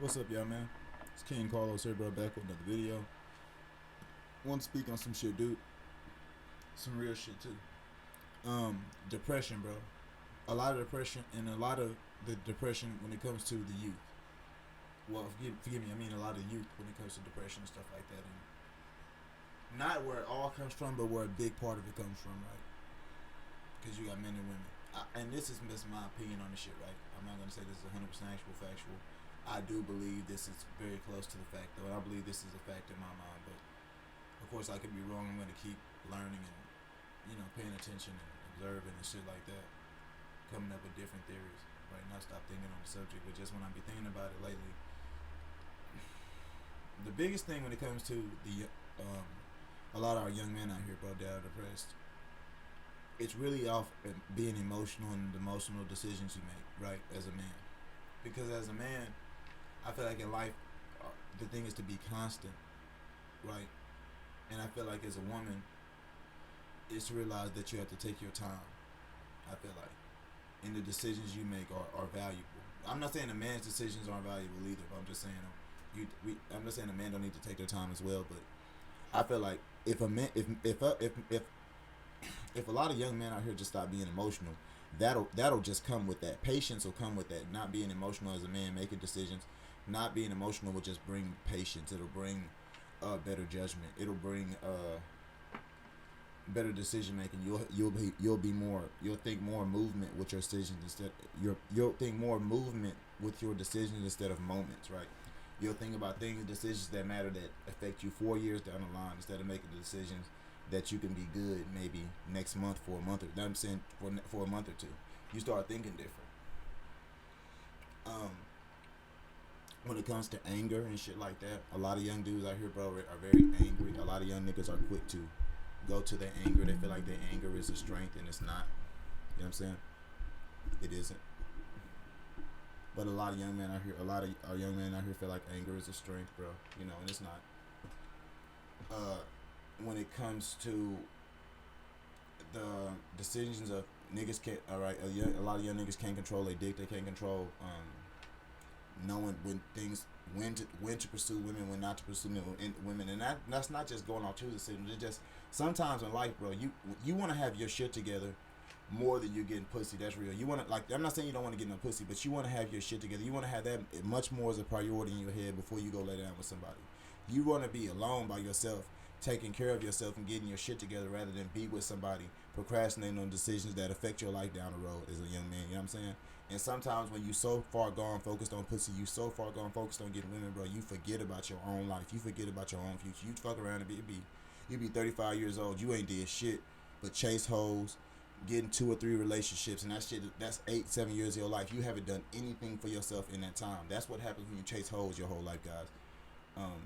What's up, y'all, man? It's King Carlos here, bro, back with another video. Want to speak on some shit, dude. Some real shit, too. Depression, bro. A lot of depression, and a lot of the depression when it comes to the youth. Well, forgive me, I mean a lot of youth when it comes to depression and stuff like that. And not where it all comes from, but where a big part of it comes from, right? Because you got men and women. And this is just my opinion on the shit, right? I'm not going to say this is 100% actual factual. I do believe this is very close to the fact, though. And I believe this is a fact in my mind, but of course I could be wrong. I'm going to keep learning and, paying attention and observing and shit like that, coming up with different theories. Right now, stop thinking on the subject, but just when I be thinking about it lately, the biggest thing when it comes to a lot of our young men out here, bro, that are depressed, it's really off being emotional and the emotional decisions you make, right, as a man. Because as a man, I feel like in life, the thing is to be constant, right? And I feel like as a woman, it's to realize that you have to take your time. I feel like, and the decisions you make are valuable. I'm not saying a man's decisions aren't valuable either. But I'm just saying I'm not saying a man don't need to take their time as well. But I feel like if a man, if a lot of young men out here just stop being emotional, that'll just come with that. Patience will come with that. Not being emotional as a man, making decisions. Not being emotional will just bring patience. It'll bring better judgment. It'll bring better decision making. You'll think more movement with your decisions you'll think more movement with your decisions instead of moments, right? You'll think about decisions that matter, that affect you 4 years down the line, instead of making the decisions that you can be good maybe next month for a month, or I'm saying for a month or two. You start thinking different. When it comes to anger and shit like that, a lot of young dudes out here, bro, are very angry. A lot of young niggas are quick to go to their anger. They feel like their anger is a strength, and it's not. You know what I'm saying? It isn't. But a lot of young men out here, a lot of our young men out here feel like anger is a strength, bro. And it's not. When it comes to the decisions of niggas, can't. All right, a lot of young niggas can't control their dick. They can't control knowing when to pursue women, when not to pursue women, and that's not just going off to the decisions. It's just sometimes in life, bro, you want to have your shit together more than you're getting pussy. That's real. You want to, like, I'm not saying you don't want to get no pussy, but you want to have your shit together. You want to have that much more as a priority in your head before you go lay down with somebody. You want to be alone by yourself, taking care of yourself and getting your shit together, rather than be with somebody procrastinating on decisions that affect your life down the road as a young man. You know what I'm saying? And sometimes when you so far gone focused on pussy, you so far gone focused on getting women, bro, you forget about your own life. You forget about your own future. You fuck around and you be 35 years old. You ain't did shit but chase hoes, getting 2 or 3 relationships, and that's 8-7 years of your life. You haven't done anything for yourself in that time. That's what happens when you chase hoes your whole life, guys.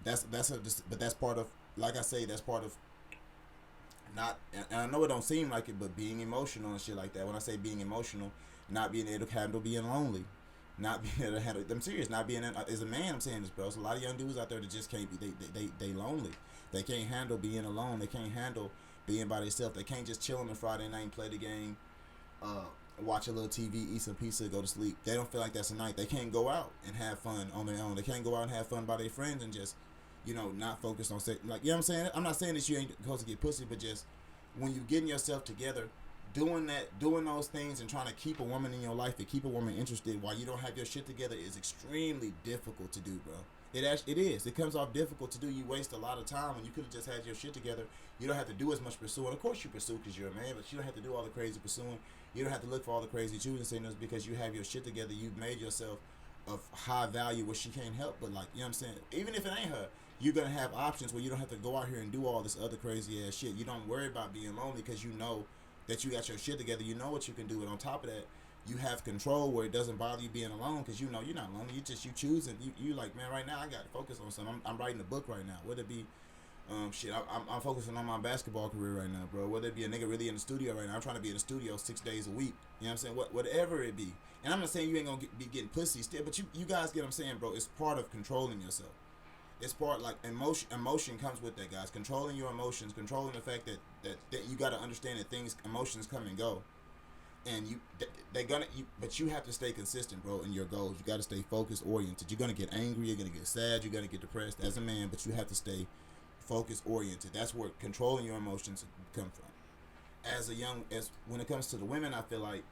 But that's part of, like I say, that's part of not, and I know it don't seem like it, but being emotional and shit like that. When I say being emotional, not being able to handle being lonely, not being able to handle. I'm serious. Not being as a man, I'm saying this, bro. There's a lot of young dudes out there that just can't be. They lonely. They can't handle being alone. They can't handle being by themselves. They can't just chill on a Friday night and play the game, watch a little TV, eat some pizza, go to sleep. They don't feel like that's a night. They can't go out and have fun on their own. They can't go out and have fun by their friends and just, not focused on sex. Like, you know what I'm saying? I'm not saying that you ain't supposed to get pussy, but just when you getting yourself together, doing those things and trying to keep a woman in your life and keep a woman interested while you don't have your shit together is extremely difficult to do, bro. It is. It comes off difficult to do. You waste a lot of time when you could have just had your shit together. You don't have to do as much pursuing. Of course you pursue because you're a man, but you don't have to do all the crazy pursuing. You don't have to look for all the crazy choosing signals because you have your shit together. You've made yourself of high value where she can't help but, like, you know what I'm saying? Even if it ain't her, you're going to have options where you don't have to go out here and do all this other crazy ass shit. You don't worry about being lonely because you know that you got your shit together. You know what you can do. And on top of that, you have control where it doesn't bother you being alone because you know you're not lonely. You choosing. You like, man, right now I got to focus on something. I'm writing a book right now. Whether it be I'm focusing on my basketball career right now, bro. Whether it be a nigga really in the studio right now, I'm trying to be in the studio 6 days a week. You know what I'm saying? Whatever it be. And I'm not saying you ain't gonna be getting pussy still, but you guys get what I'm saying, bro. It's part of controlling yourself. It's part, like, emotion comes with that, guys. Controlling your emotions, controlling the fact that you got to understand that emotions come and go. and they're gonna but you have to stay consistent, bro, in your goals. You got to stay focused, oriented. You're gonna get angry, you're gonna get sad, you're gonna get depressed as a man, but you have to stay focused, oriented. That's where controlling your emotions come from. As when it comes to the women, I feel like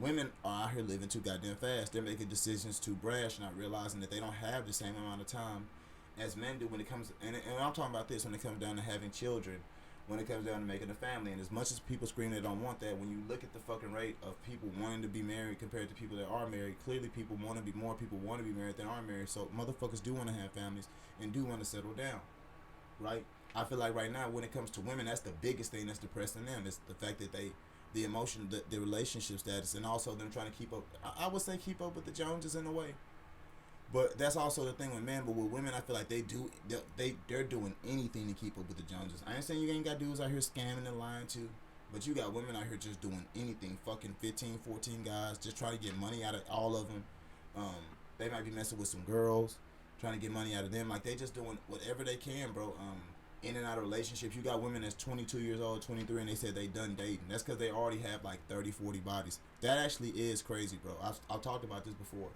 women are out here living too goddamn fast. They're making decisions too brash, not realizing that they don't have the same amount of time as men do when it comes. And I'm talking about this when it comes down to having children, when it comes down to making a family. And as much as people scream they don't want that, when you look at the fucking rate of people wanting to be married compared to people that are married, clearly people want to be more people want to be married than are married. So motherfuckers do want to have families and do want to settle down, right? I feel like right now when it comes to women, that's the biggest thing that's depressing them. It's the fact that the emotion, the relationship status, and also them trying to keep up. I would say keep up with the Joneses in a way. But that's also the thing with men. But with women, I feel like they're doing anything to keep up with the Joneses. I ain't saying you ain't got dudes out here scamming and lying too, but you got women out here just doing anything. Fucking 15, 14 guys, just trying to get money out of all of them. They might be messing with some girls, trying to get money out of them. Like they just doing whatever they can, bro. In and out of relationships. You got women that's 22 years old, 23, and they said they done dating. That's because they already have like 30, 40 bodies. That actually is crazy, bro. I've talked about this before.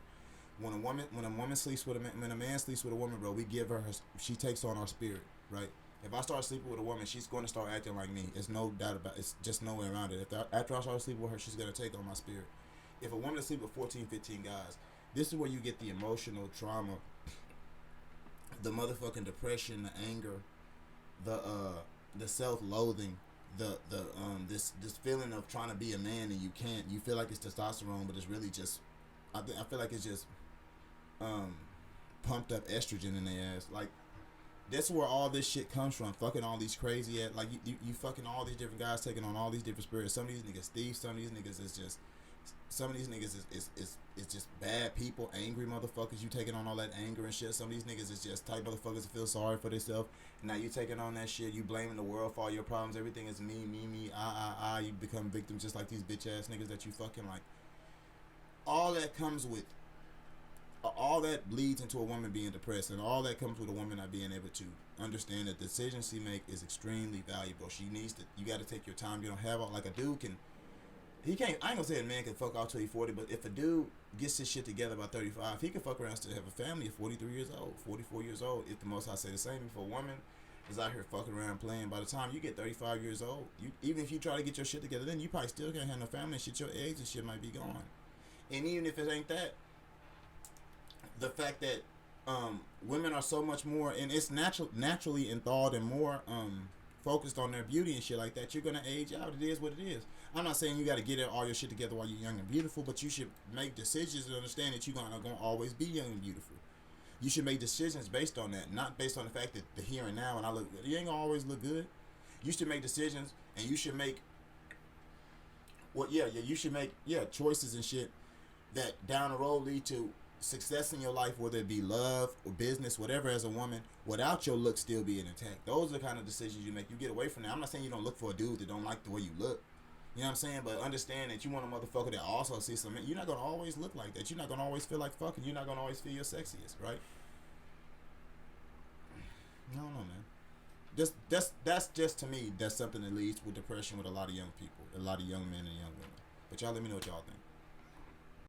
When a woman sleeps with a man, when a man sleeps with a woman, bro, we give her she takes on our spirit, right? If I start sleeping with a woman, she's going to start acting like me. It's no doubt about it. It's just no way around it. After I start sleeping with her, she's going to take on my spirit. If a woman sleeps with 14, 15 guys, this is where you get the emotional trauma, the motherfucking depression, the anger, the self-loathing, this feeling of trying to be a man and you can't. You feel like it's testosterone, but it's really just I feel like it's just pumped up estrogen in their ass. Like that's where all this shit comes from. Fucking all these crazy ass, like you fucking all these different guys taking on all these different spirits. Some of these niggas thieves. Some of these niggas is just. Some of these niggas is just bad people, angry motherfuckers. You taking on all that anger and shit. Some of these niggas is just type motherfuckers that feel sorry for themselves. Now you taking on that shit. You blaming the world for all your problems. Everything is me, I. You become victims just like these bitch ass niggas that you fucking like. All that comes with. All that leads into a woman being depressed, and all that comes with a woman not being able to understand that the decisions she make is extremely valuable. She needs to. You got to take your time. You don't have like a dude can. He can't. I ain't gonna say a man can fuck out till he's 40, but if a dude gets his shit together by 35, he can fuck around still have a family at 43 years old, 44 years old. If the most I say the same, if a woman is out here fucking around playing, by the time you get 35 years old, even if you try to get your shit together, then you probably still can't have no family and shit. Your eggs and shit might be gone. And even if it ain't that, the fact that women are so much more, and it's naturally enthralled and more focused on their beauty and shit like that, you're gonna age out. It is what it is. I'm not saying you got to get all your shit together while you're young and beautiful, but you should make decisions and understand that you're gonna always be young and beautiful. You should make decisions based on that, not based on the fact that the here and now and I look good. You ain't gonna always look good. You should make decisions, and you should make you should make choices and shit that down the road lead to success in your life, whether it be love or business, whatever, as a woman, without your look still being intact. Those are the kind of decisions you make. You get away from that. I'm not saying you don't look for a dude that don't like the way you look. You know what I'm saying? But understand that you want a motherfucker that also sees something. You're not going to always look like that. You're not going to always feel like fucking. You're not going to always feel your sexiest, right? I don't know, man. That's just to me, that's something that leads with depression with a lot of young people, a lot of young men and young women. But y'all let me know what y'all think.